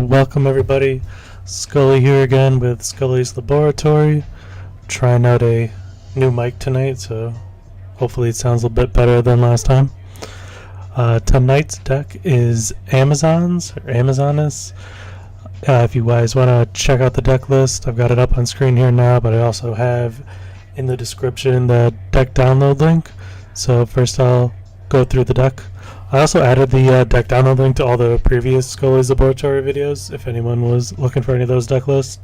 Welcome everybody. Skully here again with Skully's Laboratory. Trying out a new mic tonight, so hopefully it sounds a little bit better than last time. Tonight's deck is Amazons, or Amazonas. If you guys want to check out the deck list, I've got it up on screen here now, but I also have in the description the deck download link. So first I'll go through the deck. I also added the deck download link to all the previous Skully's Laboratory videos, if anyone was looking for any of those deck lists.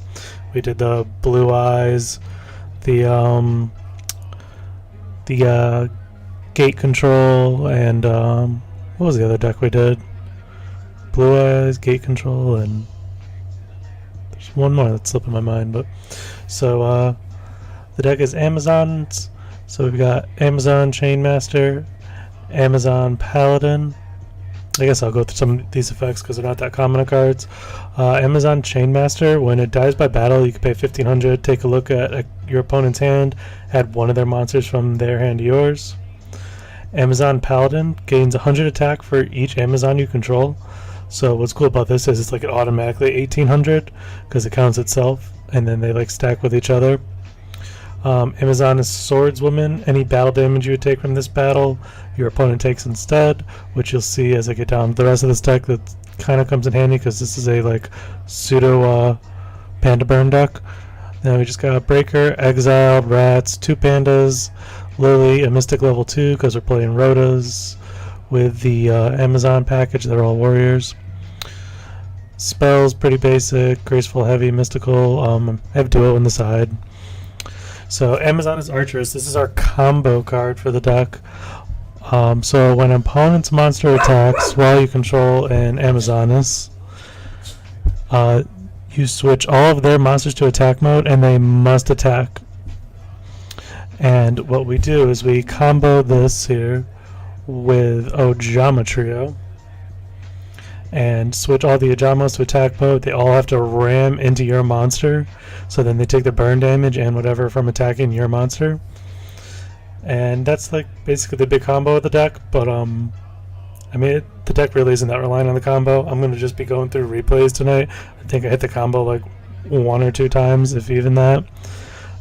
We did the Blue Eyes, the Gate Control, and what was the other deck we did? Blue Eyes, Gate Control, and there's one more that's slipping my mind. But so the deck is Amazons. So we've got Amazon Chainmaster, Amazon Paladin. I guess I'll go through some of these effects because they're not that common of cards. Amazon Chainmaster, when it dies by battle, you can pay 1,500, take a look at your opponent's hand, add one of their monsters from their hand to yours. Amazon Paladin gains 100 attack for each Amazon you control. So what's cool about this is it's like it automatically 1,800 because it counts itself, and then they like stack with each other. Amazon is Swordswoman. Any battle damage you would take from this battle, your opponent takes instead, which you'll see as I get down the rest of this deck. That kind of comes in handy because this is a like pseudo panda burn deck. Then we just got Breaker, Exiled, Rats, 2 pandas, Lily, a Mystic level 2 because we're playing Rotas with the Amazon package. They're all warriors. Spells pretty basic, graceful, heavy, mystical. I have duo on the side. So Amazon is Archeress. This is our combo card for the deck. So when an opponent's monster attacks while you control an Amazoness, you switch all of their monsters to attack mode and they must attack. And what we do is we combo this here with Ojama Trio and switch all the Ojamos to attack mode. They all have to ram into your monster, so then they take the burn damage and whatever from attacking your monster. And that's like basically the big combo of the deck. But I mean, the deck really isn't that reliant on the combo. I'm going to just be going through replays tonight. I think I hit the combo like 1 or 2 times, if even that.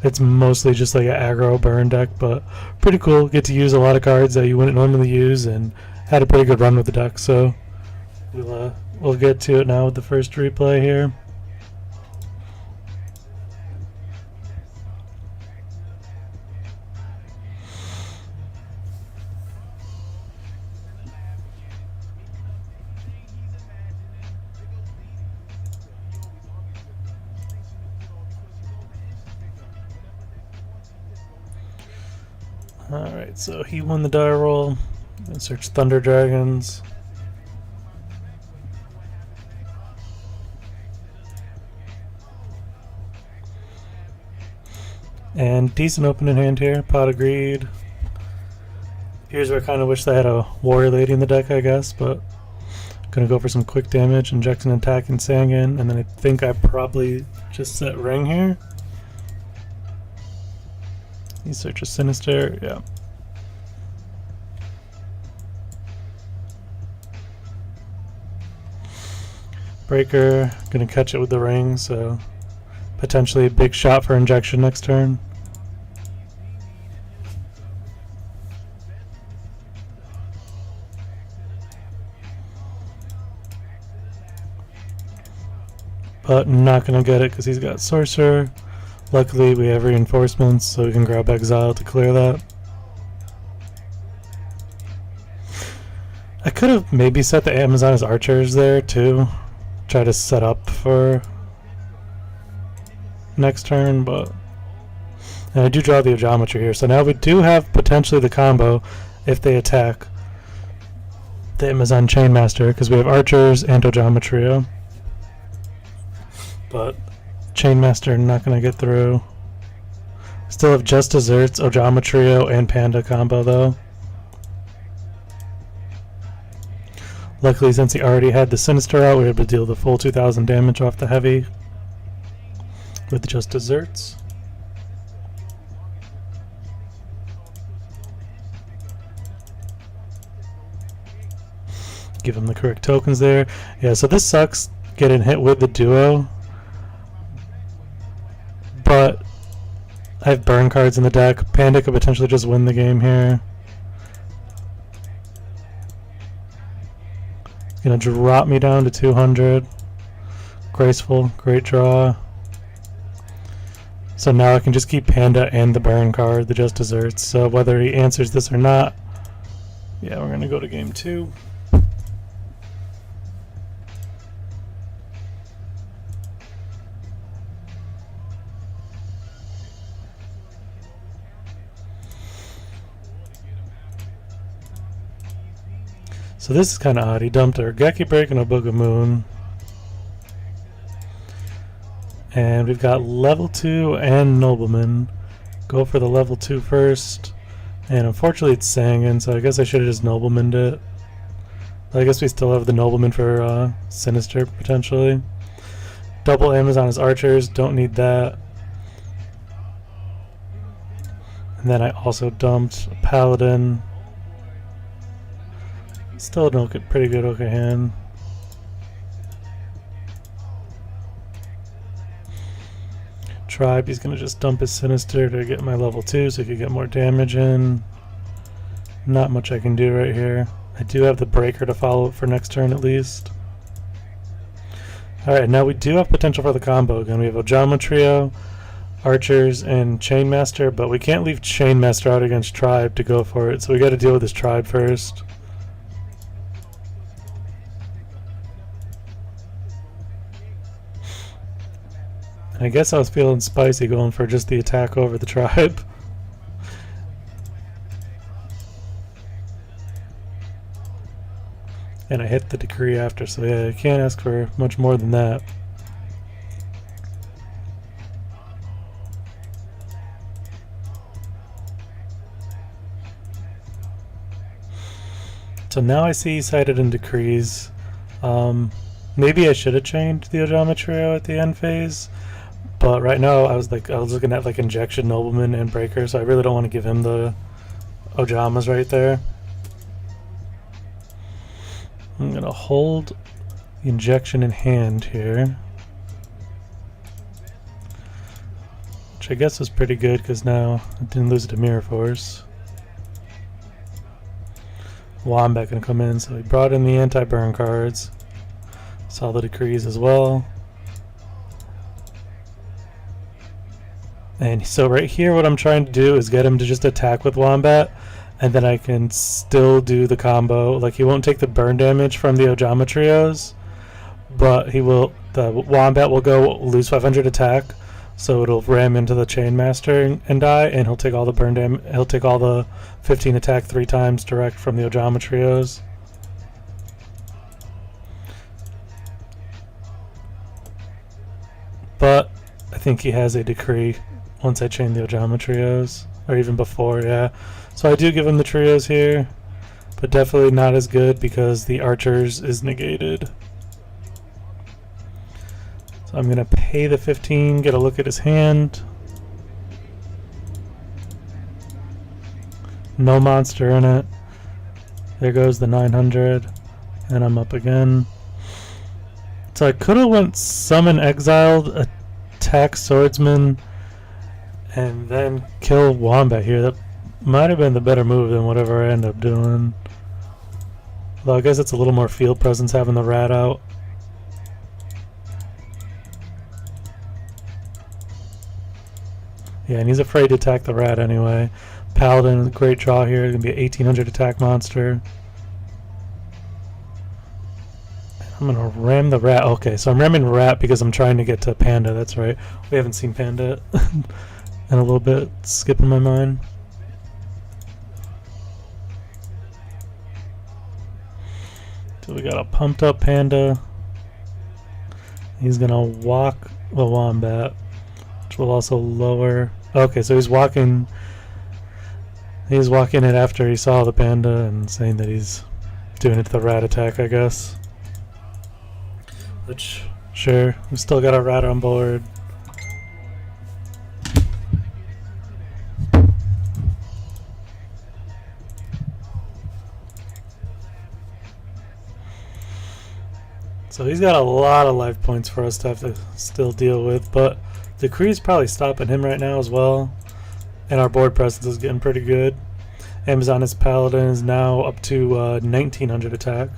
It's mostly just like an aggro burn deck, but pretty cool. Get to use a lot of cards that you wouldn't normally use, and had a pretty good run with the deck. So we'll get to it now with the first replay here. Alright, so he won the die roll. Let's search Thunder Dragons. And decent opening hand here, Pot of Greed. Here's where I kind of wish they had a Warrior Lady in the deck, I guess, but gonna go for some quick damage, inject an attack and Sangan, and then I think I probably just set Ring here. You search a Sinister, yeah. Breaker, gonna catch it with the Ring, so potentially a big shot for injection next turn. But not gonna get it because he's got Sorcerer. Luckily we have reinforcements, so we can grab Exile to clear that. I could have maybe set the Amazon as Archers there too. Try to set up for next turn, but and I do draw the Geometry here, so now we do have potentially the combo if they attack the Amazon Chainmaster, because we have Archers and Geometry. But Chainmaster not going to get through. Still have just Desserts, Ojama Trio, and Panda combo though. Luckily, since he already had the Sinister out, we were able to deal the full 2,000 damage off the heavy with just Desserts. Give him the correct tokens there. Yeah, so this sucks. getting hit with the duo. But I have burn cards in the deck. Panda could potentially just win the game here. It's gonna drop me down to 200. Graceful, great draw. So now I can just keep Panda and the burn card, the just desserts. So whether he answers this or not, yeah, we're gonna go to game 2. So this is kind of odd. He dumped a Geki Break and a Book of Moon. And we've got level 2 and Nobleman. Go for the level 2 first. And unfortunately it's Sangan, so I guess I should have just Noblemaned it. But I guess we still have the Nobleman for Sinister, potentially. Double Amazon as archers, don't need that. And then I also dumped a Paladin. Still a pretty good okay hand. Tribe, he's gonna just dump his Sinister to get my level 2 so he could get more damage in. Not much I can do right here. I do have the Breaker to follow up for next turn at least. Alright, now we do have potential for the combo again. We have Ojama Trio, Archers, and Chainmaster, but we can't leave Chainmaster out against Tribe to go for it, so we gotta deal with this Tribe first. I guess I was feeling spicy going for just the attack over the Tribe. And I hit the Decree after, so yeah, I can't ask for much more than that. So now I see cited in Decrees. Maybe I should have chained the Ojama Trio at the end phase. But right now I was looking at like Injection, Nobleman, and Breaker, so I really don't want to give him the Ojamas right there. I'm gonna hold the Injection in hand here, which I guess was pretty good because now I didn't lose it to Mirror Force. Wombat gonna come in, so he brought in the anti-burn cards. Saw the Decrees as well. And so right here what I'm trying to do is get him to just attack with Wombat, and then I can still do the combo. Like, he won't take the burn damage from the Ojama Trios, but the Wombat will go lose 500 attack, so it'll ram into the Chainmaster and die, and he'll take all the burn damage. He'll take all the 15 attack 3 times direct from the Ojama Trios. But I think he has a Decree once I chain the Ojama Trios, or even before, yeah. So I do give him the Trios here, but definitely not as good because the Archers is negated. So I'm gonna pay the 15, get a look at his hand. No monster in it. There goes the 900, and I'm up again. So I could have went Summon Exiled, attack Swordsman, and then kill Wombat here. That might have been the better move than whatever I end up doing. Although I guess it's a little more field presence having the rat out. Yeah, and he's afraid to attack the rat anyway. Paladin, great draw here. Gonna be an 1800 attack monster. I'm gonna ram the rat. Okay, so I'm ramming rat because I'm trying to get to Panda. That's right. We haven't seen Panda in a little bit. It's skipping my mind. So we got a pumped up Panda. He's gonna walk the Wombat, which will also lower. Okay, so he's walking. He's walking it after he saw the Panda and saying that he's doing it to the rat attack, I guess. Which, sure, we still got a rat on board. So So he's got a lot of life points for us to have to still deal with, but Decree's probably stopping him right now as well. And our board presence is getting pretty good. Amazoness Paladin is now up to 1900 attack.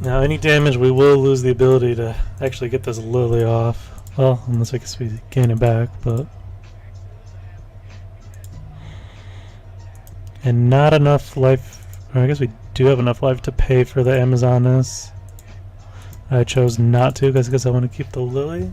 Now any damage, we will lose the ability to actually get this Lily off. Well, unless I guess we gain it back, but... And not enough life, or I guess we do have enough life to pay for the Amazoness. I chose not to because I want to keep the Lily.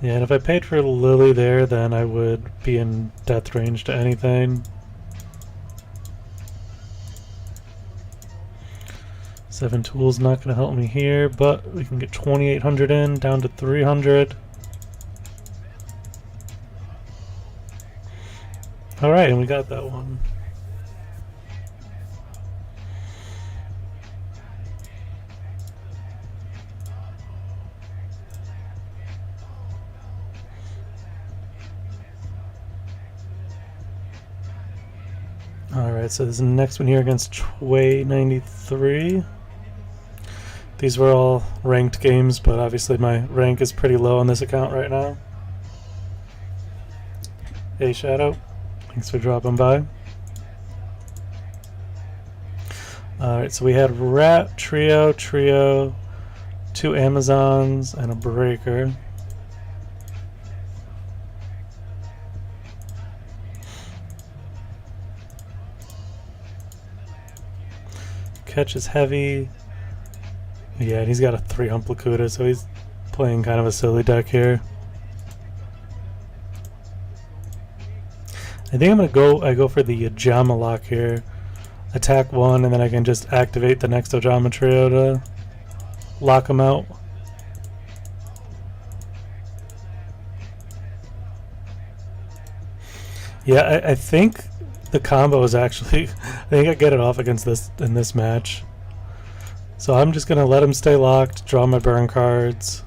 Yeah, and if I paid for the Lily there, then I would be in death range to anything. Seven tools not going to help me here, but we can get 2,800 in, down to 300. Alright, and we got that one. Alright, so this next one here against Tway 93. These were all ranked games, but obviously my rank is pretty low on this account right now. Hey Shadow, thanks for dropping by. Alright, so we had Rat, Trio, 2 Amazons, and a Breaker. Catch is heavy. Yeah, and he's got a 3 Humplacuda, so he's playing kind of a silly deck here. I think I'm gonna I go for the Ojama lock here. Attack 1, and then I can just activate the next Ojama trio to lock him out. Yeah, I think the combo is actually I think I get it off against this in this match. So I'm just gonna let him stay locked, draw my burn cards.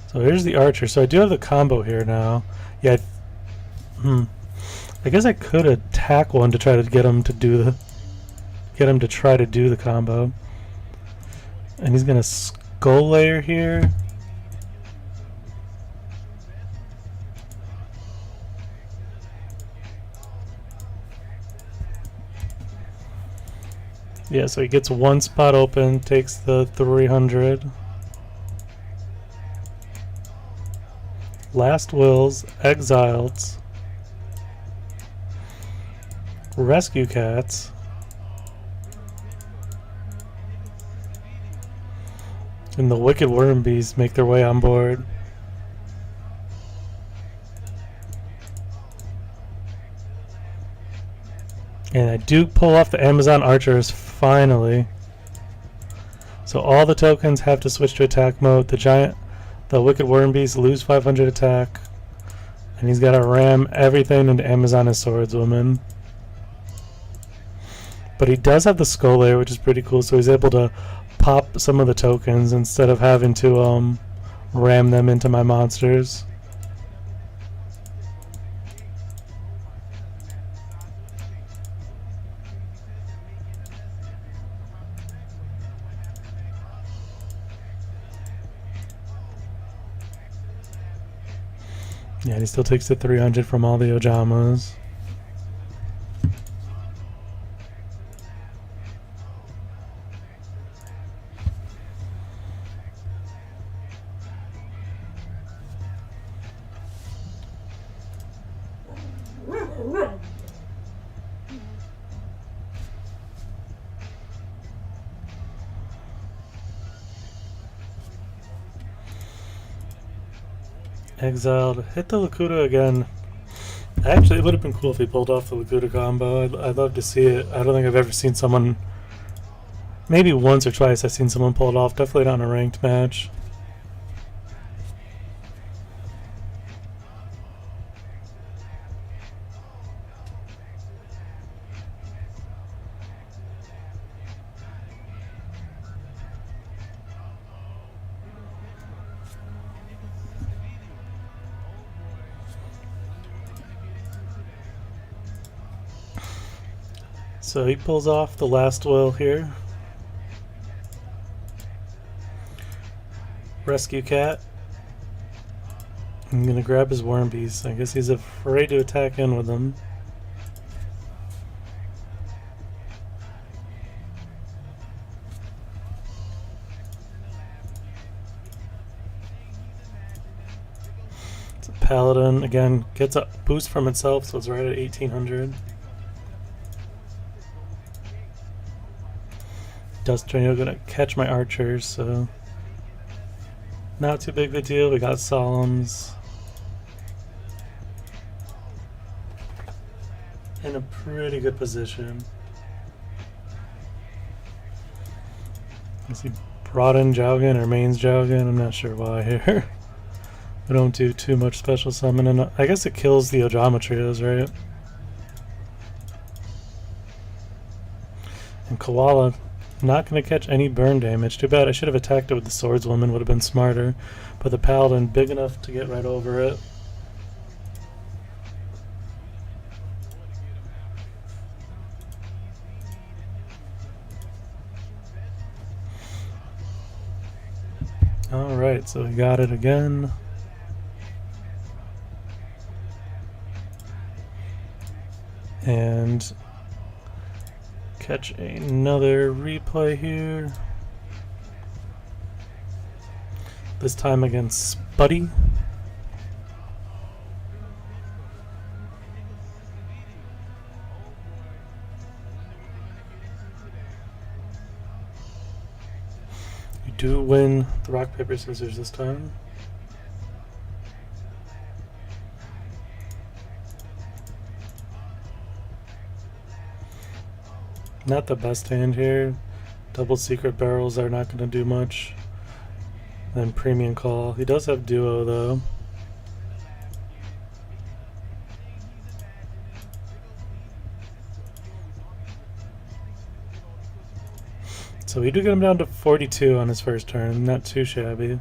So here's the archer. So I do have the combo here now. Yeah, I guess I could attack one to try to get him to do the try to do the combo. And he's gonna skull layer here. Yeah, so he gets one spot open, takes the 300. Last Wills, Exiled, Rescue Cats, and the Wicked Worm Bees make their way on board. And I do pull off the Amazon Archers finally. So all the tokens have to switch to attack mode. The Wicked Worm Bees lose 500 attack. And he's got to ram everything into Amazon as Swordswoman. But he does have the Skull Layer, which is pretty cool, so he's able to pop some of the tokens instead of having to ram them into my monsters. Yeah, and he still takes the 300 from all the Ojamas. Exiled, hit the Lakuta again. Actually, it would have been cool if he pulled off the Lakuta combo. I'd love to see it. I don't think I've ever seen someone, maybe once or twice I've seen someone pull it off, definitely not in a ranked match. So he pulls off the last will here. Rescue cat. I'm gonna grab his worm beast. I guess he's afraid to attack in with them. It's a paladin. Again, gets a boost from itself, so it's right at 1800. Dust Tornado gonna catch my archers, so not too big of a deal. We got Solemns in a pretty good position. Is he brought in Jowgen or mains Jowgen? I'm not sure why here. We don't do too much special summon, and I guess it kills the Ojama trios, right? And Koala not going to catch any burn damage. Too bad. I should have attacked it with the swordswoman. Would have been smarter. But the paladin big enough to get right over it. Alright, so we got it again. And catch another replay here. This time against Spuddy. You do win the rock, paper, scissors this time. Not the best hand here. Double secret barrels are not going to do much. Then premium call. He does have duo though. So we do get him down to 42 on his first turn. Not too shabby.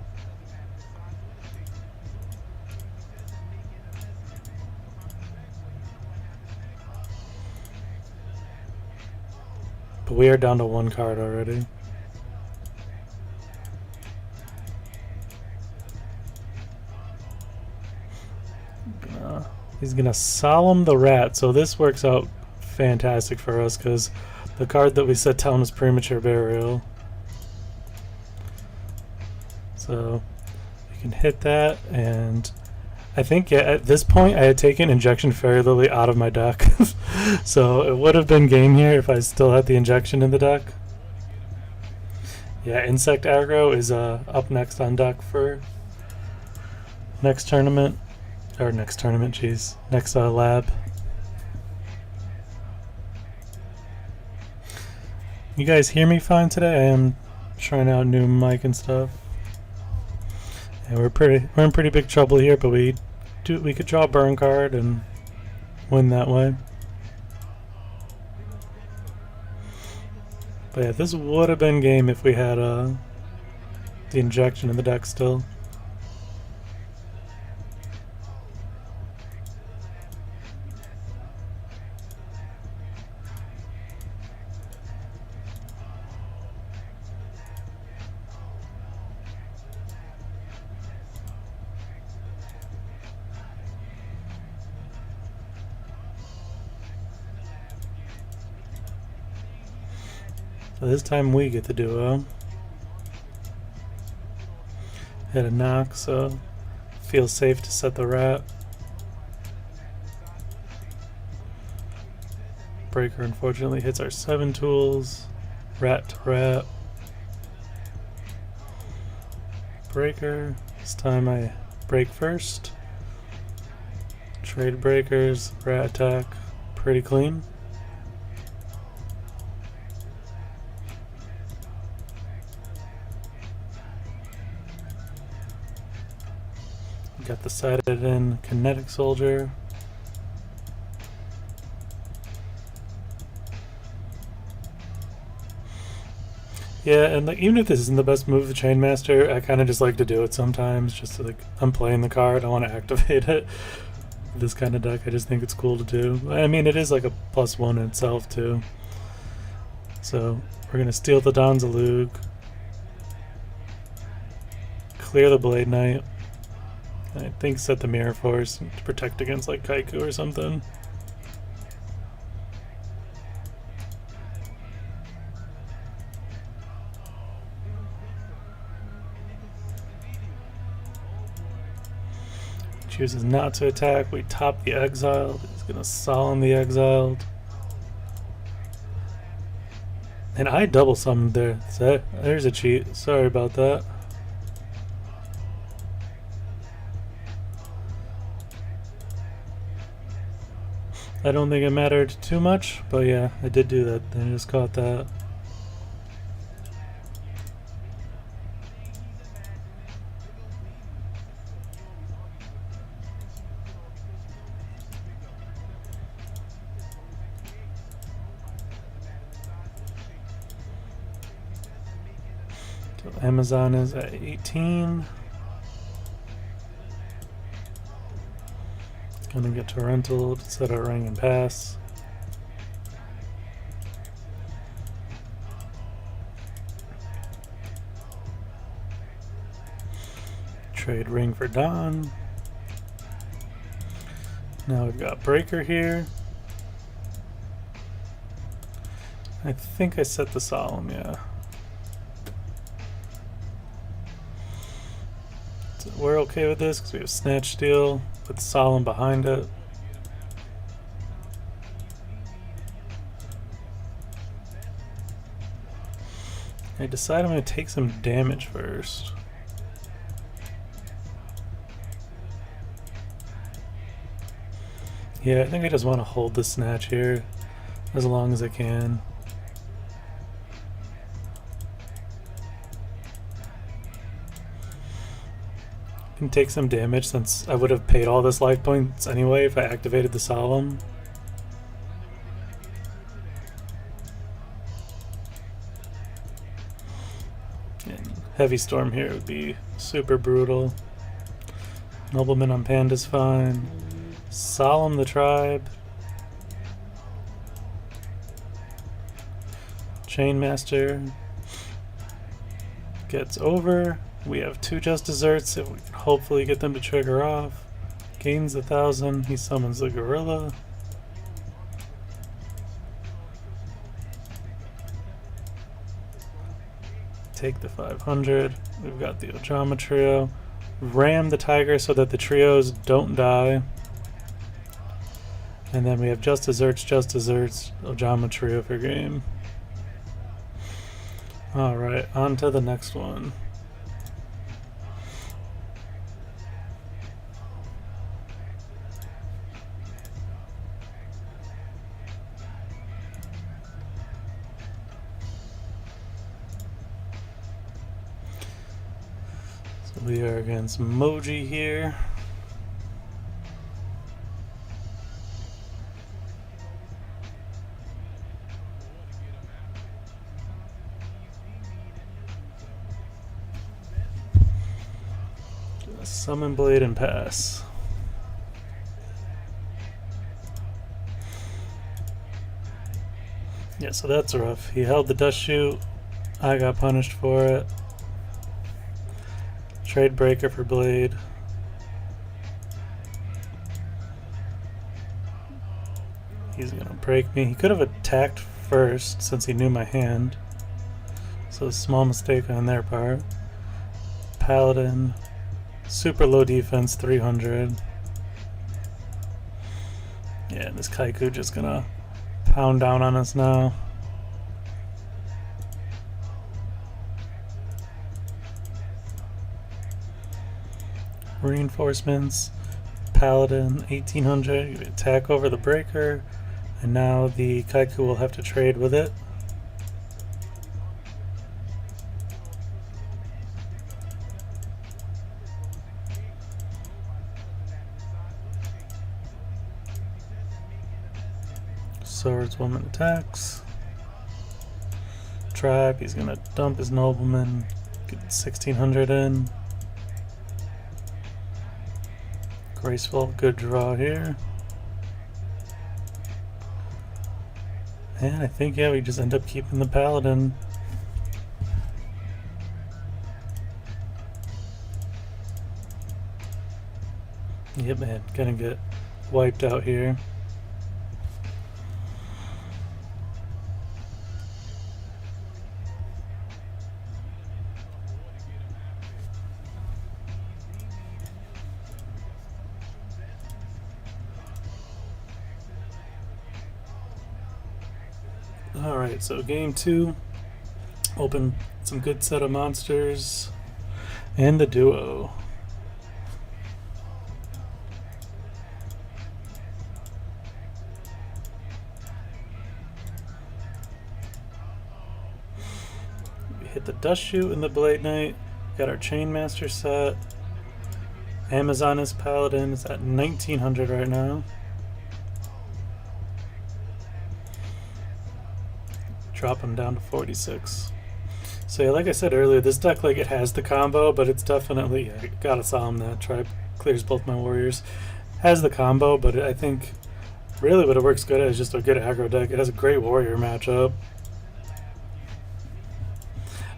But we are down to one card already. He's gonna Solemn the Rat, so this works out fantastic for us because the card that we set down was Premature Burial. So you can hit that, and I think at this point I had taken Injection Fairy Lily out of my deck. So it would have been game here if I still had the injection in the deck. Yeah, Insect Aggro is up next on deck for next tournament. Or next tournament, jeez. Next lab. You guys hear me fine today? I am trying out new mic and stuff. And we're in pretty big trouble here, but we could draw a burn card and win that way. But yeah, this would have been game if we had the injection in the deck still. So this time we get the duo. Hit a knock, so feels safe to set the rat. Breaker unfortunately hits our 7 tools. Rat to rat. Breaker. This time I break first. Trade breakers, rat attack, pretty clean. Got the sided in Kinetic Soldier. Yeah, and like, even if this isn't the best move of the Chainmaster, I kind of just like to do it sometimes, just to, like, I'm playing the card, I want to activate it. This kind of deck, I just think it's cool to do. I mean, it is like a +1 in itself too. So we're gonna steal the Donzalug, clear the Blade Knight, and I think set the Mirror Force to protect against like Kaiku or something. Chooses not to attack. We top the Exiled. He's gonna Solemn the Exiled. And I double summoned there. So there's a cheat. Sorry about that. I don't think it mattered too much, but yeah, I did do that. I just caught that. So Amazon is at 18. Gonna get Torrential to set our ring and pass. Trade ring for Dawn. Now we've got Breaker here. I think I set the Solemn, yeah. So we're okay with this because we have Snatch Steal with Solemn behind it. I decide I'm going to take some damage first. Yeah, I think I just want to hold the Snatch here as long as I can. Can take some damage since I would have paid all this life points anyway if I activated the Solemn. And Heavy Storm here would be super brutal. Nobleman on Panda's fine. Solemn the Tribe. Chainmaster gets over. We have 2 Just Desserts if we can hopefully get them to trigger off. Gains 1,000. He summons the Gorilla. Take the 500. We've got the Ojama Trio. Ram the Tiger so that the trios don't die. And then we have Just Desserts, Ojama Trio for game. Alright, on to the next one. We are against Moji here. Summon Blade and pass. Yeah, so that's rough. He held the Dust Shoot. I got punished for it. Trade Breaker for Blade. He's gonna break me. He could have attacked first since he knew my hand. So a small mistake on their part. Paladin. Super low defense, 300. Yeah, this Kaiku just gonna pound down on us now. Reinforcements, Paladin, 1800, attack over the Breaker, and now the Kaiku will have to trade with it. Swordswoman attacks. Tribe, he's gonna dump his Nobleman, get 1600 in. Graceful, good draw here. And I think, yeah, we just end up keeping the Paladin. Yep, man, gonna get wiped out here. Alright, so game 2. Open some good set of monsters. And the duo. We hit the Dust Shoot and the Blade Knight. Got our Chainmaster set. Amazoness Paladin is at 1900 right now. Drop him down to 46. So yeah, like I said earlier, this deck, like, it has the combo, but it's definitely, yeah, gotta Solemn that. Tribe clears both my warriors. Has the combo, but I think really what it works good at is just a good aggro deck. It has a great warrior matchup.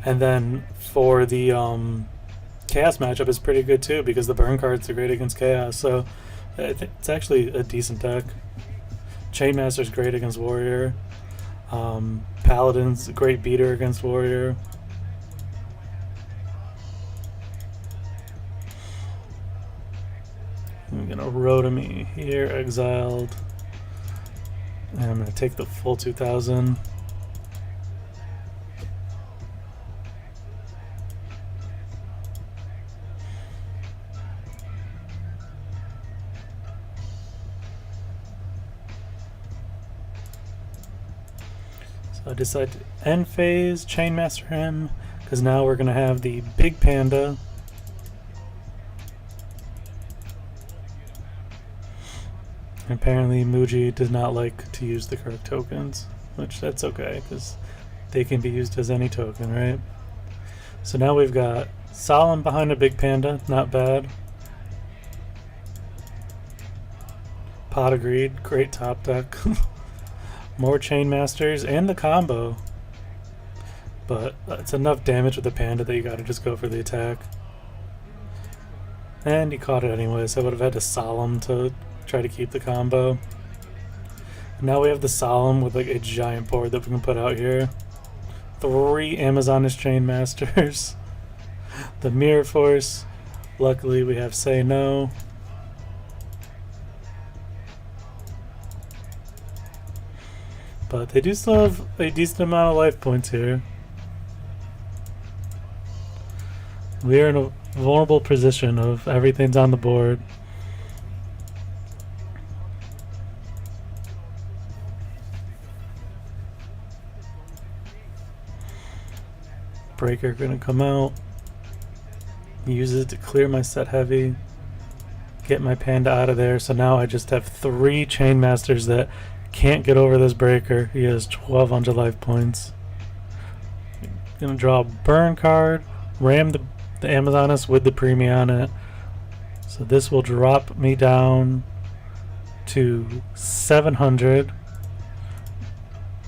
And then for the chaos matchup is pretty good too, because the burn cards are great against chaos. So I think it's actually a decent deck. Chainmaster's great against warrior. Paladin's a great beater against warrior. I'm gonna Rotami here, exiled. And I'm gonna take the full 2000. I decide to end phase, Chainmaster him, because now we're going to have the big panda. And apparently Muji does not like to use the correct tokens, which that's okay, because they can be used as any token, right? So now we've got Solemn behind a big panda, not bad. Pot of Greed, great top deck. More Chainmasters and the combo, but it's enough damage with the panda that you gotta just go for the attack. And he caught it anyways, so I would have had to Solemn to try to keep the combo. Now we have the Solemn with like a giant board that we can put out here. 3 Amazoness Chainmasters. The Mirror Force. Luckily we have Say No. But they do still have a decent amount of life points here. We are in a vulnerable position of everything's on the board. Breaker gonna come out. Use it to clear my set heavy. Get my panda out of there. So now I just have 3 Chainmasters that can't get over this breaker. He has 1200 life points. Gonna draw a burn card, ram the Amazoness with the premium on it. So this will drop me down to 700.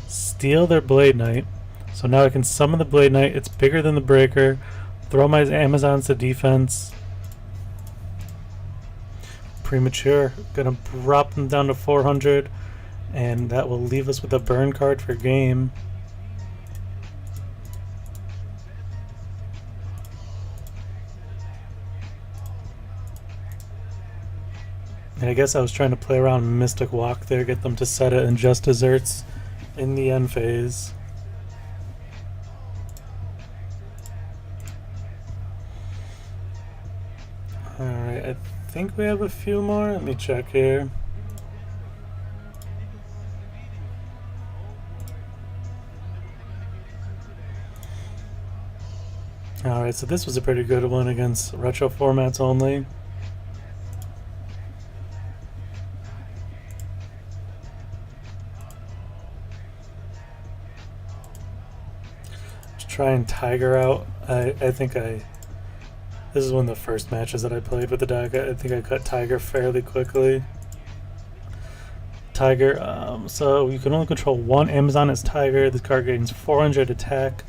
Steal their Blade Knight. So now I can summon the Blade Knight. It's bigger than the breaker. Throw my Amazons to defense. Premature. Gonna drop them down to 400. And that will leave us with a burn card for game. And I guess I was trying to play around Mystic Walk there, get them to set it in just desserts in the end phase. Alright, I think we have a few more. Let me check here. Alright, so this was a pretty good one against retro formats only. Just try and Tiger out. I think this is one of the first matches that I played with the deck. I think I cut Tiger fairly quickly. Tiger. So you can only control one Amazon as Tiger. This card gains 400 attack.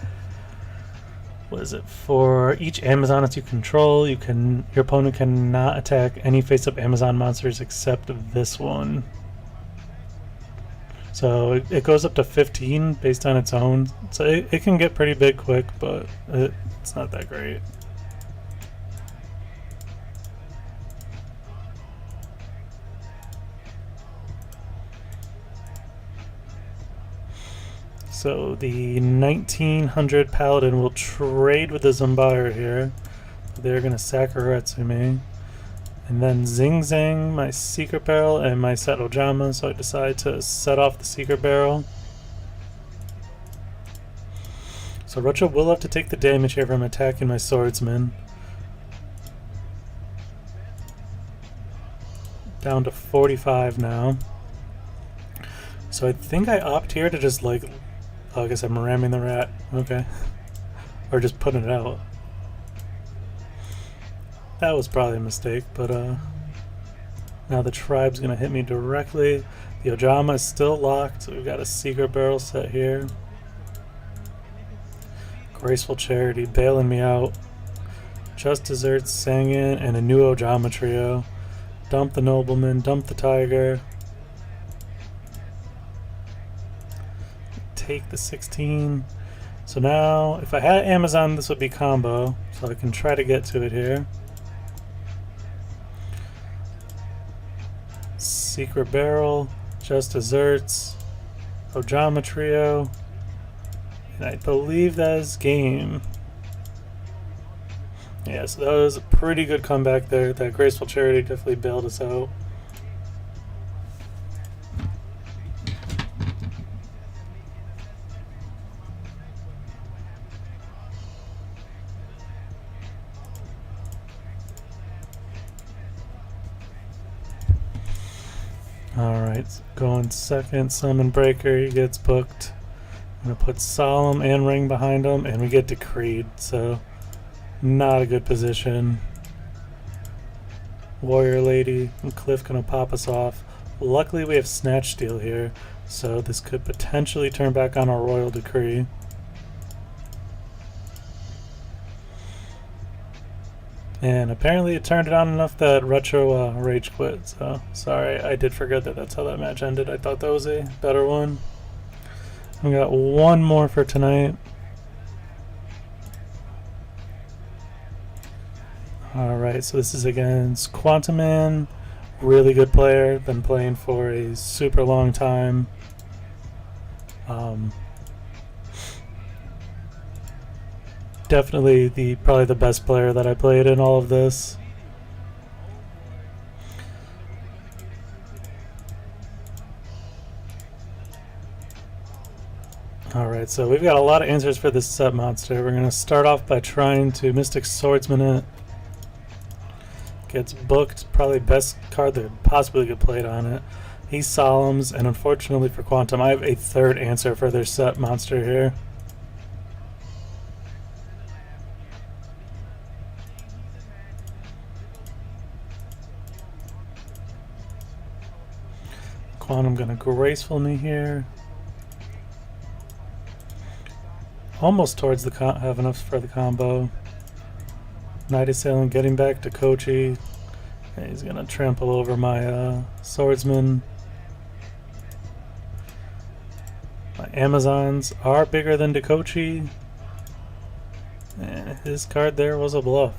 What is it? For each Amazon that you control, your opponent cannot attack any face-up Amazon monsters except this one. So it goes up to 15 based on its own. So it can get pretty big quick, but it's not that great. So the 1900 Paladin will trade with the Zumbire here. They're going to Sakuretsu me. And then Zing Zang, my Secret Barrel, and my Set Ojama, so I decide to set off the Secret Barrel. So Rocha will have to take the damage here from attacking my Swordsman. Down to 45 now. So I think I opt here to just like... Oh, I guess I'm ramming the rat. Okay. Or just putting it out. That was probably a mistake, but now the tribe's gonna hit me directly. The Ojama is still locked, so we've got a Secret Barrel set here. Graceful Charity bailing me out. Just Desserts, Sangin, and a new Ojama trio. Dump the Nobleman, dump the Tiger. Take the 16. So now, if I had Amazon, this would be combo, so I can try to get to it here. Secret Barrel, Just Desserts, Ojama Trio, and I believe that is game. Yeah, so that was a pretty good comeback there. That Graceful Charity definitely bailed us out. Alright, going second, Summon Breaker, he gets booked. I'm going to put Solemn and Ring behind him, and we get Decreed, so not a good position. Warrior Lady and Cliff going to pop us off. Luckily we have Snatch Steal here, so this could potentially turn back on our Royal Decree. And apparently it turned it on enough that Retro rage quit, so sorry, I did forget that that's how that match ended. I thought that was a better one. We got one more for tonight. Alright, so this is against Quantum Man. Really good player, been playing for a super long time. Definitely probably the best player that I played in all of this. Alright, so we've got a lot of answers for this set monster. We're going to start off by trying to Mystic Swordsman it. Gets booked, probably best card that possibly could play it on it. He Solemns, and unfortunately for Quantum, I have a third answer for their set monster here. Quantum gonna graceful me here. Almost towards the have enough for the combo. Night Assailant getting back to Kochi. And he's gonna trample over my swordsman. My Amazons are bigger than Dekochi. And his card there was a bluff.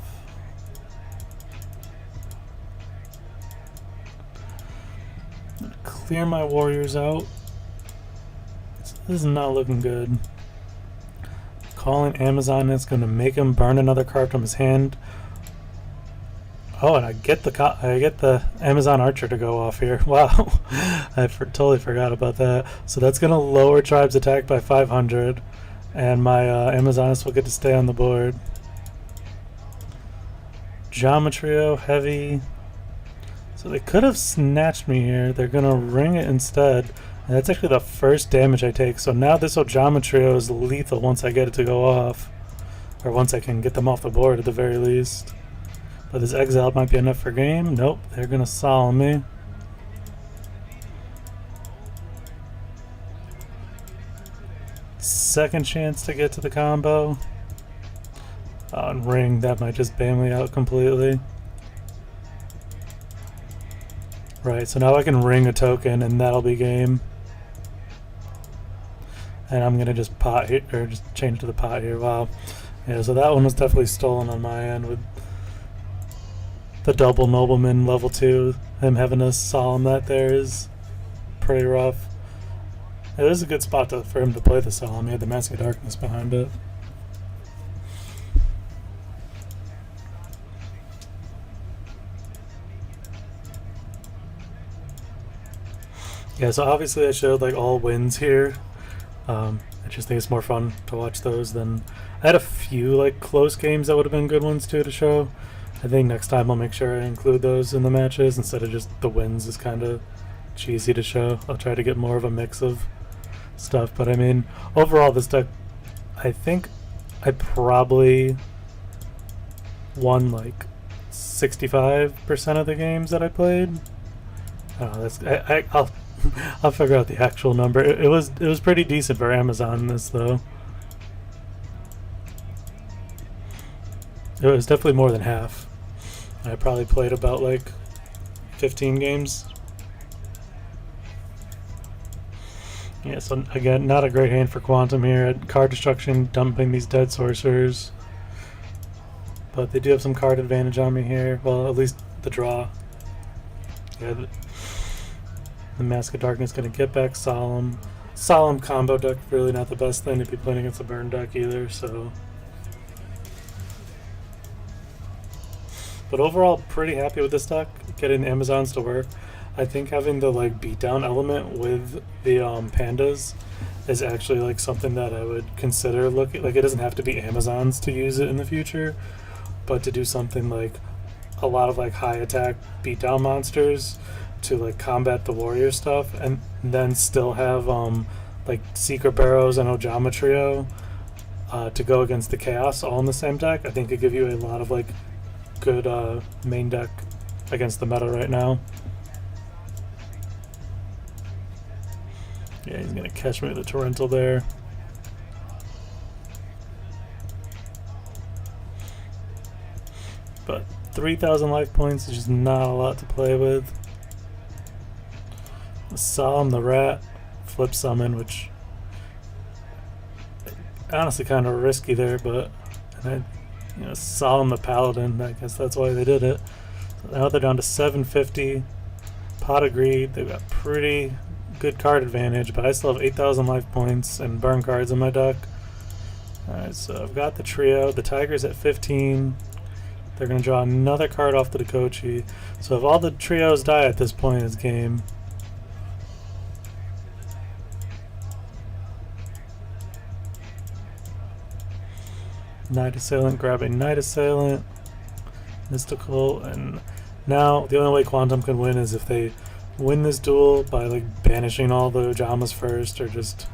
Clear my warriors out. This is not looking good. Calling Amazon is going to make him burn another card from his hand. Oh, and I get the Amazon Archer to go off here. Wow, I totally forgot about that. So that's going to lower Tribe's attack by 500, and my Amazoness will get to stay on the board. Geometrio, heavy. So they could have snatched me here. They're going to ring it instead. And that's actually the first damage I take. So now this Geometrio is lethal once I get it to go off. Or once I can get them off the board at the very least. But this Exile might be enough for game. Nope, they're going to Solemn me. second chance to get to the combo. On ring, that might just bail me out completely. Right, so now I can ring a token and that'll be game. And I'm gonna just pot here, or just change to the pot here. Wow. Yeah, so that one was definitely stolen on my end with the double nobleman level 2. Him having a solemn that there is pretty rough. It is a good spot for him to play the solemn. He had the Mask of Darkness behind it. Yeah, so obviously I showed like all wins here. I just think it's more fun to watch those than... I had a few like close games that would have been good ones too to show. I think next time I'll make sure I include those in the matches instead of just the wins is kind of cheesy to show. I'll try to get more of a mix of stuff, but I mean, overall this deck, I think I probably won like 65% of the games that I played. I'll figure out the actual number. It was pretty decent for Amazon this though. It was definitely more than half. I probably played about like 15 games. Yeah, so again, not a great hand for Quantum here. Card destruction, dumping these dead sorcerers. But they do have some card advantage on me here. Well, at least the draw. Yeah, the Mask of Darkness going to get back Solemn. Solemn combo deck, really not the best thing to be playing against a burn deck either, so... But overall, pretty happy with this deck, getting the Amazons to work. I think having the like beatdown element with the pandas is actually like something that I would consider looking. Like it doesn't have to be Amazons to use it in the future, but to do something like a lot of like high attack beatdown monsters to like combat the warrior stuff, and then still have like Secret Barrows and Ojama Trio to go against the Chaos all in the same deck. I think could give you a lot of like good main deck against the meta right now. Yeah, he's gonna catch me with a Torrential there. But 3,000 life points is just not a lot to play with. Solemn the Rat, flip summon, which honestly kind of risky there, but Solemn the Paladin, I guess that's why they did it. So now they're down to 750. Pot of Greed, they've got pretty good card advantage, but I still have 8,000 life points and burn cards in my deck. Alright, so I've got the trio. The Tiger's at 15. They're going to draw another card off the Dakochi. So if all the trios die at this point in this game, Night Assailant, grabbing Night Assailant, Mystical, and now the only way Quantum can win is if they win this duel by like banishing all the Ojamas first, or just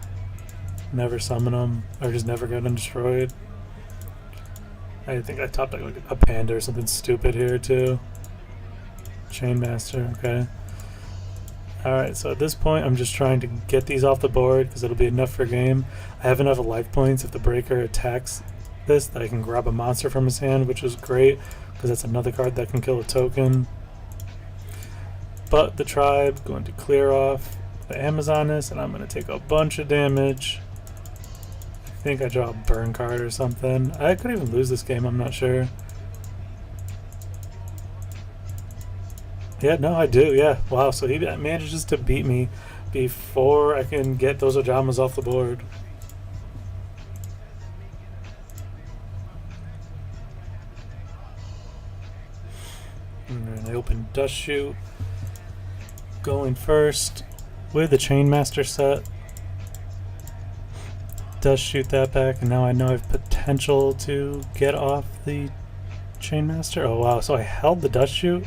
never summon them, or just never get them destroyed. I think I topped like a Panda or something stupid here too. Chainmaster, okay. Alright, so at this point I'm just trying to get these off the board because it'll be enough for a game. I have enough life points if the breaker attacks this that I can grab a monster from his hand, which is great because that's another card that can kill a token. But the tribe going to clear off the Amazoness, and I'm going to take a bunch of damage. I think I draw a burn card or something. I could even lose this game, I'm not sure. Yeah, no, I do, yeah. Wow, so he manages to beat me before I can get those Ojamas off the board. And then I open Dust Shoot. Going first with the Chainmaster set. Does shoot that back, and now I know I have potential to get off the Chainmaster. Oh wow, so I held the Dust Shoot?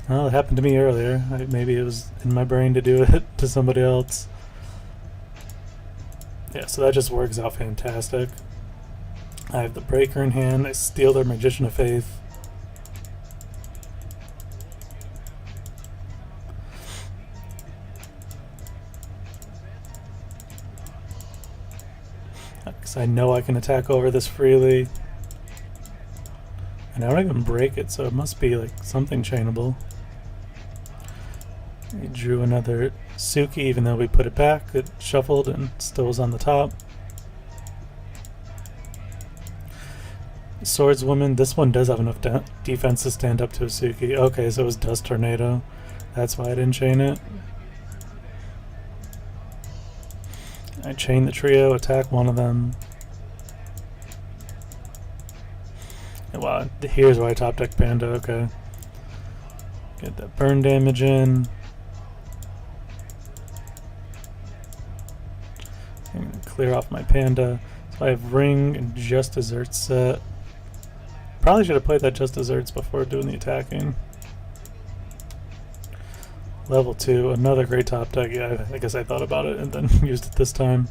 Well, it happened to me earlier. Maybe it was in my brain to do it to somebody else. Yeah, so that just works out fantastic. I have the Breaker in hand. I steal their Magician of Faith. Because I know I can attack over this freely. And I don't even break it, so it must be like something chainable. We drew another Suki, even though we put it back. It shuffled and still was on the top. Swordswoman, this one does have enough defense to stand up to a Suki. Okay, so it was Dust Tornado. That's why I didn't chain it. I chain the trio, attack one of them. Wow, here's why I top deck Panda, okay. Get that burn damage in. I'm gonna clear off my Panda. So I have Ring and Just Desserts set. Probably should have played that Just Desserts before doing the attacking. Level 2, another great top deck. Yeah, I guess I thought about it and then used it this time.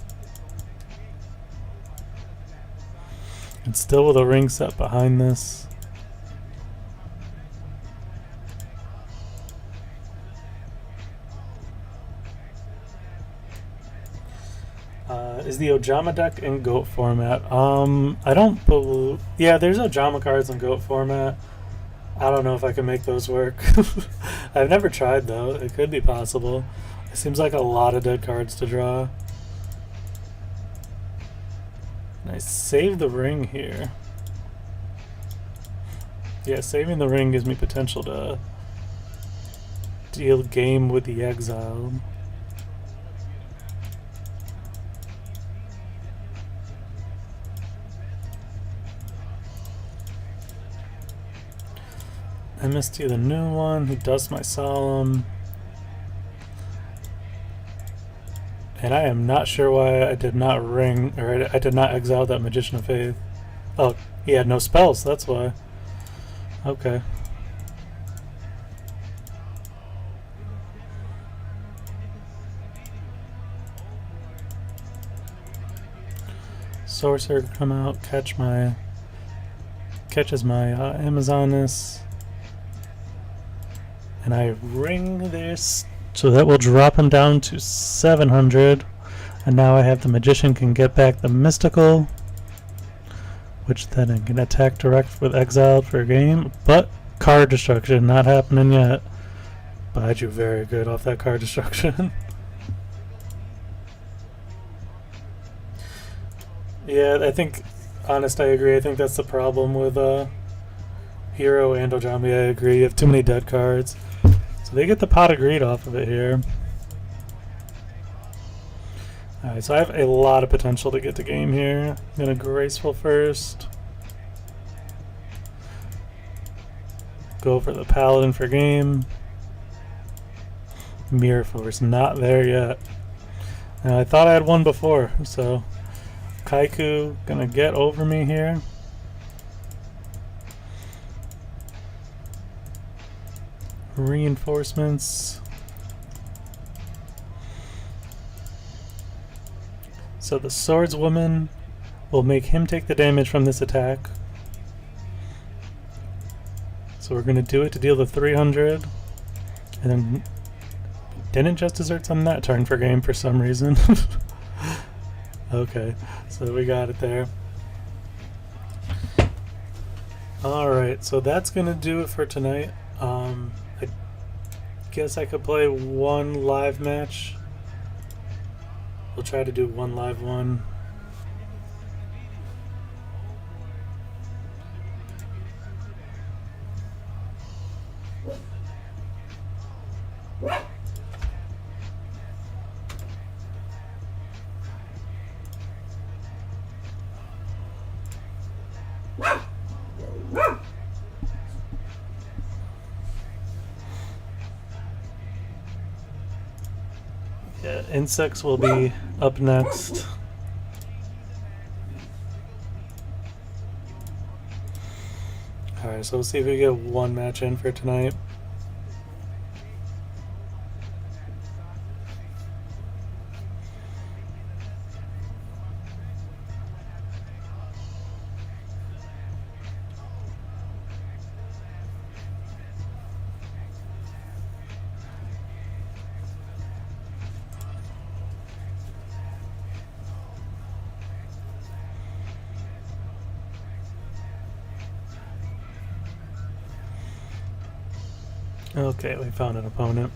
And still with a ring set behind this. Is the Ojama deck in GOAT format? I don't believe... Yeah, there's Ojama cards in GOAT format. I don't know if I can make those work. I've never tried, though. It could be possible. It seems like a lot of dead cards to draw. And I save the ring here. Yeah, saving the ring gives me potential to deal game with the exile. MST the new one, he does my Solemn. And I am not sure why I did not ring, or I did not exile that Magician of Faith. Oh, he had no spells, that's why. Okay. Sorcerer come out, catches my Amazoness. And I ring this, so that will drop him down to 700. And now I have the Magician can get back the Mystical, which then I can attack direct with Exiled for a game. But card destruction not happening yet. But I drew very good off that card destruction. Yeah, I think, honest, I agree. I think that's the problem with Hero and Ojami. I agree. You have too many dead cards. So they get the Pot of Greed off of it here. Alright, so I have a lot of potential to get the game here. I'm going to Graceful first. Go for the Paladin for game. Mirror Force, not there yet. Now, I thought I had one before, so Kaiku gonna get over me here. Reinforcements. So the Swordswoman will make him take the damage from this attack. So we're gonna do it to deal the 300. And then didn't Just Desserts on that turn for game for some reason. Okay, so we got it there. Alright, so that's gonna do it for tonight. I guess I could play one live match. We'll try to do one live one. Yeah, insects will be up next. Alright, so we'll see if we get one match in for tonight. Okay, we found an opponent.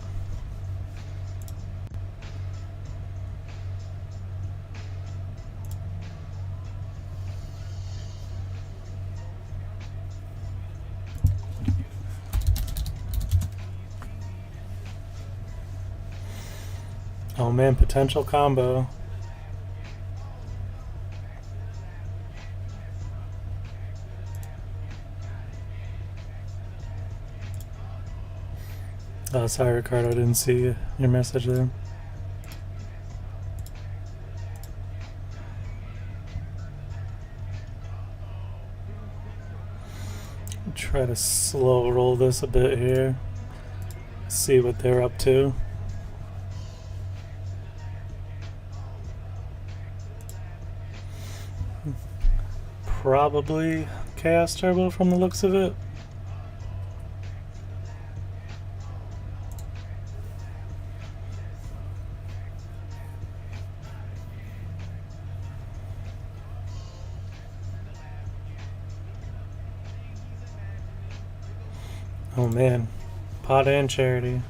Oh man, potential combo. Oh, sorry, Ricardo, I didn't see your message there. Try to slow roll this a bit here. See what they're up to. Probably Chaos Turbo from the looks of it. Oh man, pot and charity.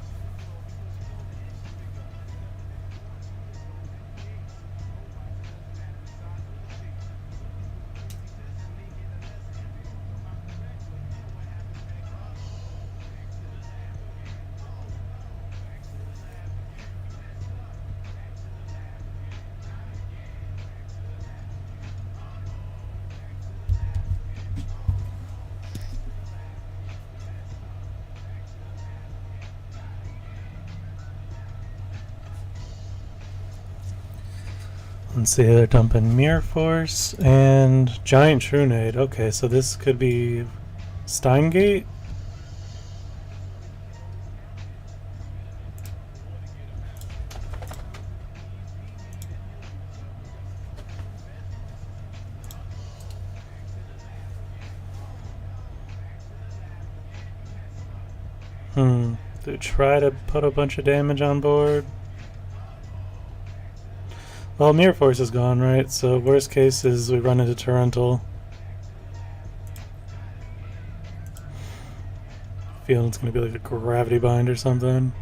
Let's see, they're dumping Mirror Force and Giant Trunade. Okay, so this could be Steingate? Do try to put a bunch of damage on board. Well, Mirror Force is gone, right? So worst case is we run into Torrential. Feeling it's gonna be like a gravity bind or something.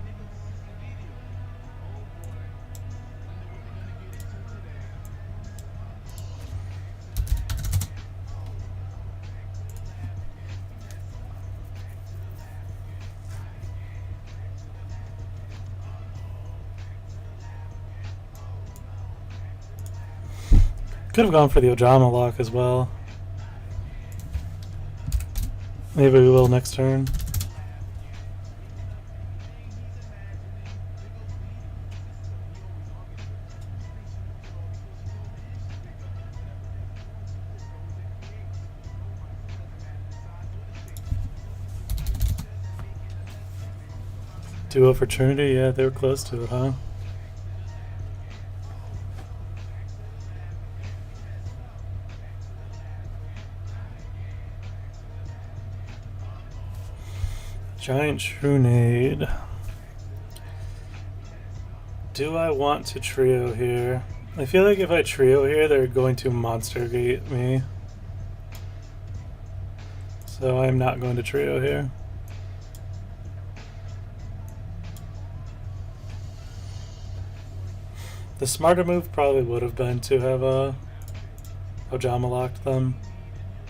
Could have gone for the Ojama lock as well. Maybe we will next turn. Duo Fraternity? Yeah, they were close to it, huh? Giant Trunade. Do I want to trio here? I feel like if I trio here, they're going to Monster Gate me. So I'm not going to trio here. The smarter move probably would have been to have Ojama locked them.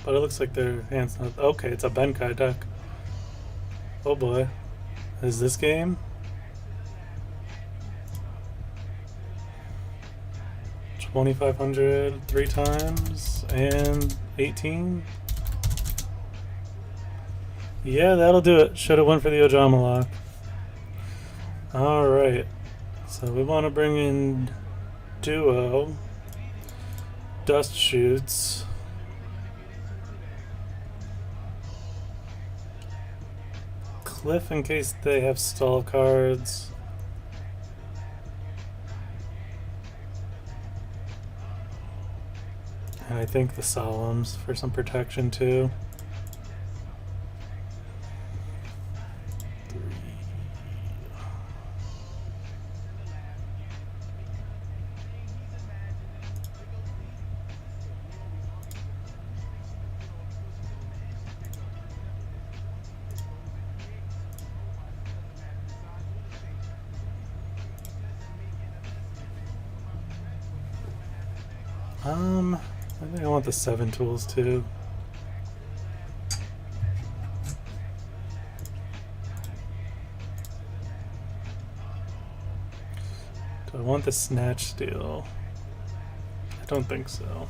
But it looks like their hand's not... Okay, it's a Benkai deck. Oh boy. Is this game? 2,500 3 times and 18? Yeah, that'll do it. Should have went for the Ojama lock. Alright. So we want to bring in Duo. Dust Shoots. Cliff in case they have stall cards. And I think the Solemns for some protection too. I think I want the 7 tools too. Do I want the snatch steel? I don't think so.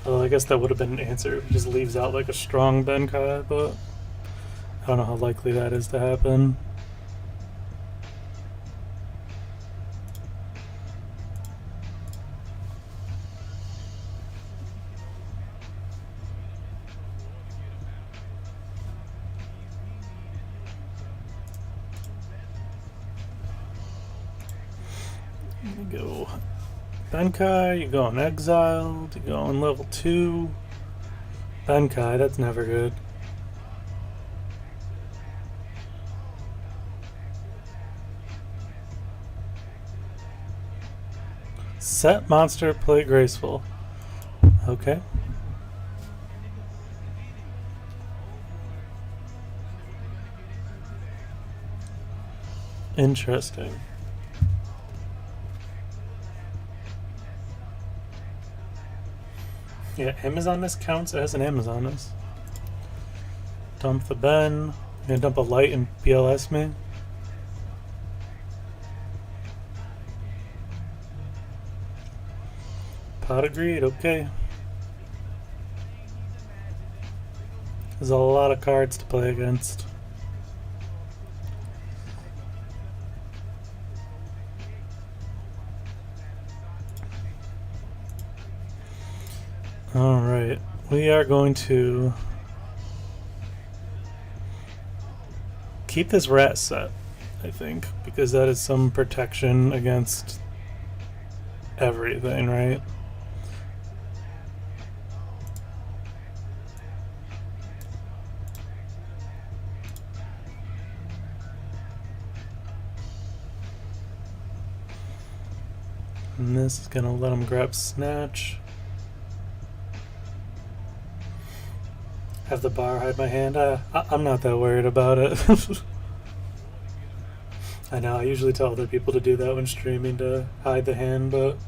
Well, I guess that would have been an answer if it just leaves out like a strong Benkai, but I don't know how likely that is to happen. You go Benkai, you go on Exiled, you go on level 2. Benkai, that's never good. Set monster, play graceful. Okay. Interesting. Yeah, Amazoness counts as an Amazoness. Dump the Ben. I'm gonna dump a light and BLS me. Pot of Greed, okay. There's a lot of cards to play against. Alright, we are going to keep this rat set, I think, because that is some protection against everything, right? And this is gonna let him grab Snatch. Have the bar hide my hand. I'm not that worried about it. I know, I usually tell other people to do that when streaming, to hide the hand, but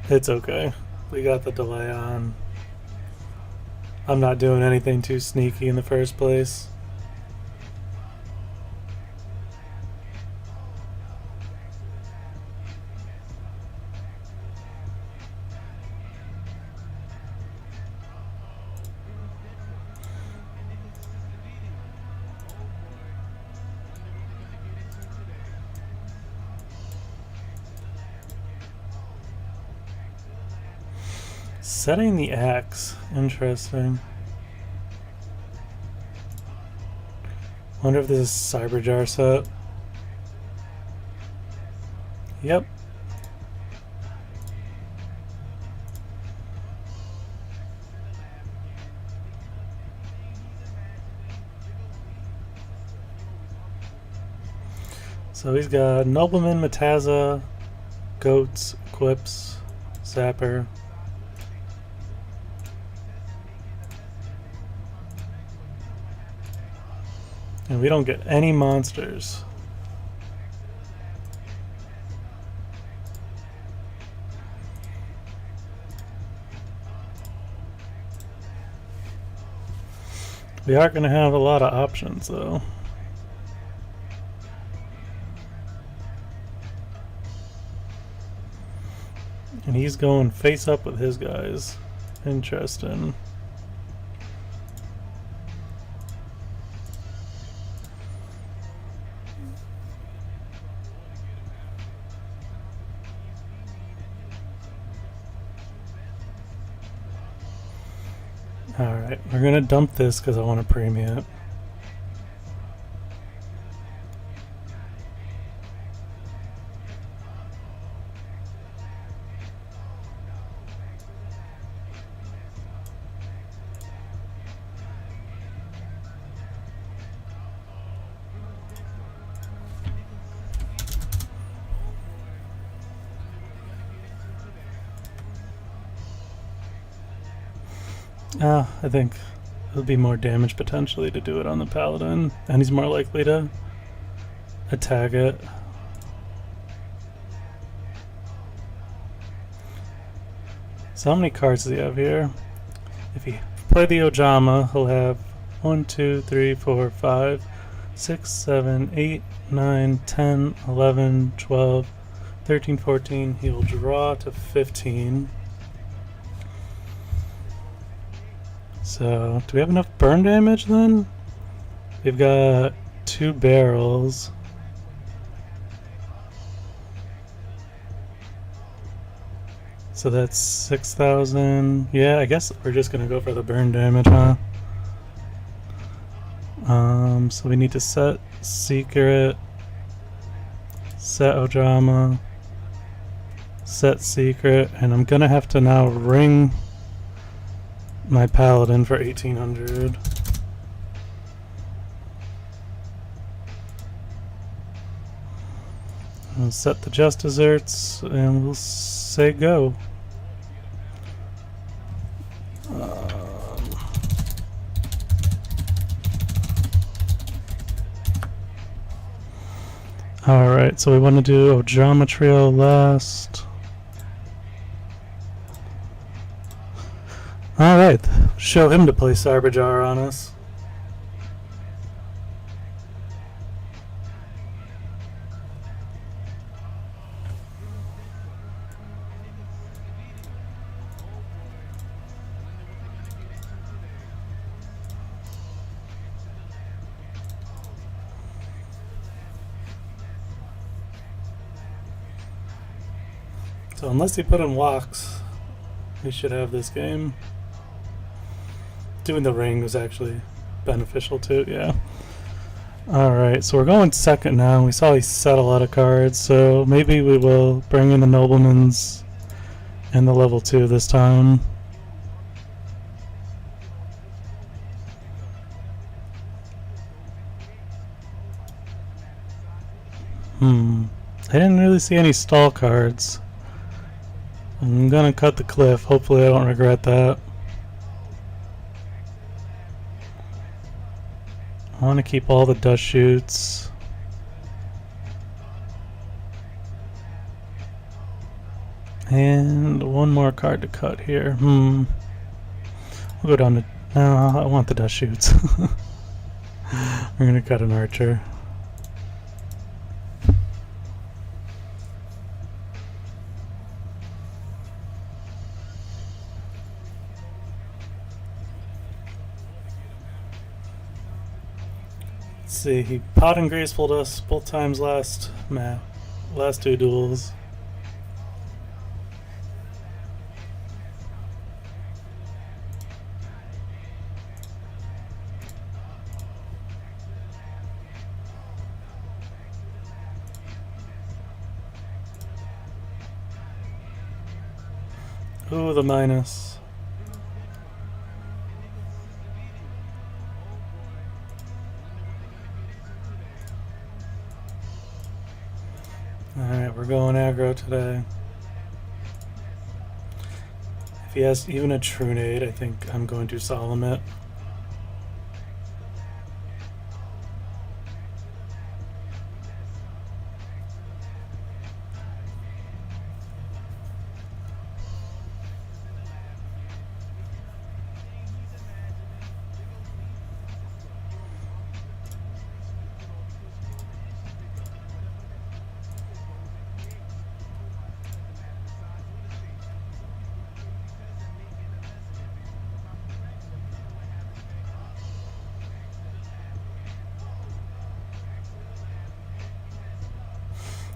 it's okay. We got the delay on. I'm not doing anything too sneaky in the first place. Setting the axe. Interesting. Wonder if this is Cyberjar set. Yep. So he's got Nobleman, Mataza, Goats, Equips, Zapper. And we don't get any monsters. We are going to have a lot of options, though. And he's going face up with his guys. Interesting. Alright, we're gonna dump this because I want to premium it. I think it'll be more damage potentially to do it on the Paladin, and he's more likely to attack it. So how many cards does he have here? If he play the Ojama, he'll have 1, 2, 3, 4, 5, 6, 7, 8, 9, 10, 11, 12, 13, 14. He will draw to 15. So, do we have enough burn damage then? We've got 2 barrels. So that's 6,000. Yeah, I guess we're just gonna go for the burn damage, huh? So we need to set Secret, set Ojama, set Secret, and I'm gonna have to now ring my Paladin for 1800. We'll set the Just Desserts and we'll say go. Alright, so we want to do Ojama Trio last. Alright, show him to play Sarbajar on us. So unless he put in walks, we should have this game. Doing the ring was actually beneficial too, yeah. Alright, so we're going second now. We saw he set a lot of cards, so maybe we will bring in the Nobleman's and the level 2 this time. I didn't really see any stall cards. I'm gonna cut the cliff. Hopefully I don't regret that. I want to keep all the dust chutes. And one more card to cut here. We'll go down to... No, I want the dust chutes. We're gonna cut an archer. See, he pot and gracefuled us both times last 2 duels. Ooh, the minus. Alright, we're going aggro today. If he has even a True Nade, I think I'm going to solemn it.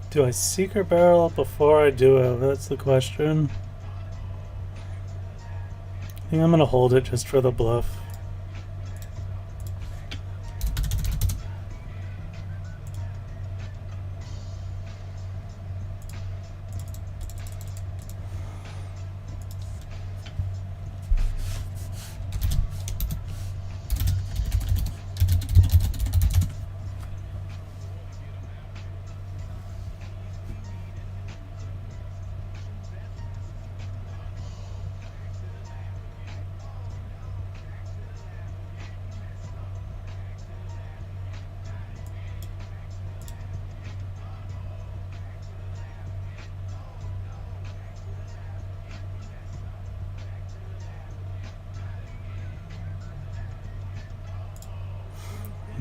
Do I Secret Barrel before I do it? That's the question. I think I'm gonna hold it just for the bluff.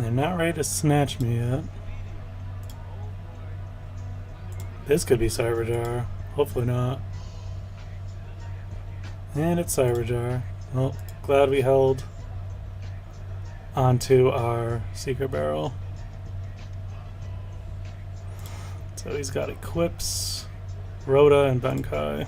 They're not ready to snatch me yet. This could be Cyberjar. Hopefully not. And it's Cyberjar. Well, glad we held onto our secret barrel. So he's got equips, Rhoda and Benkai.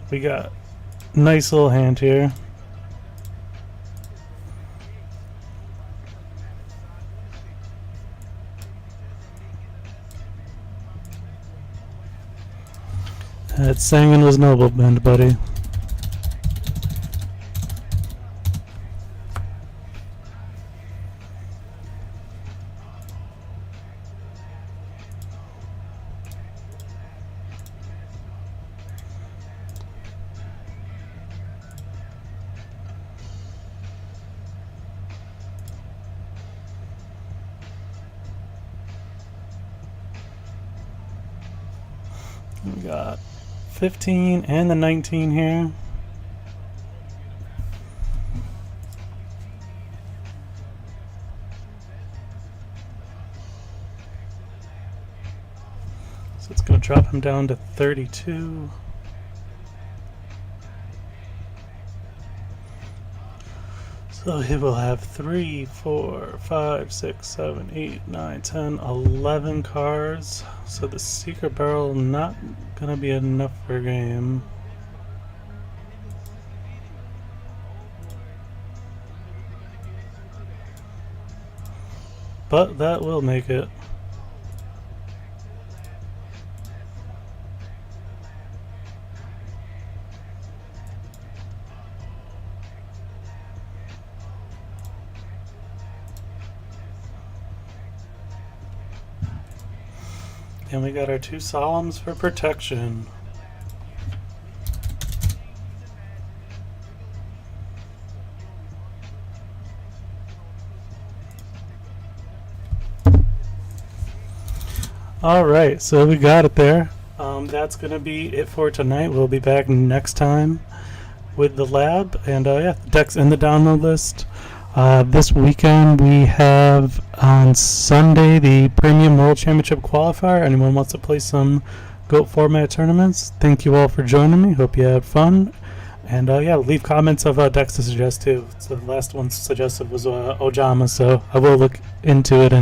We got a nice little hand here. That Sangan was noble, bend, buddy. We got 15 and the 19 here. So it's going to drop him down to 32. So he will have 3, 4, 5, 6, 7, 8, 9, 10, 11 cards. So the secret barrel not gonna be enough for a game. But that will make it. And we got our 2 Solemns for protection. Alright, so we got it there. That's going to be it for tonight. We'll be back next time with the lab. And yeah, decks in the download list. This weekend we have on Sunday the Premium World Championship Qualifier. Anyone wants to play some GOAT format tournaments, thank you all for joining me. Hope you had fun. And yeah, leave comments of decks to suggest too. So the last one suggested was Ojama, so I will look into it and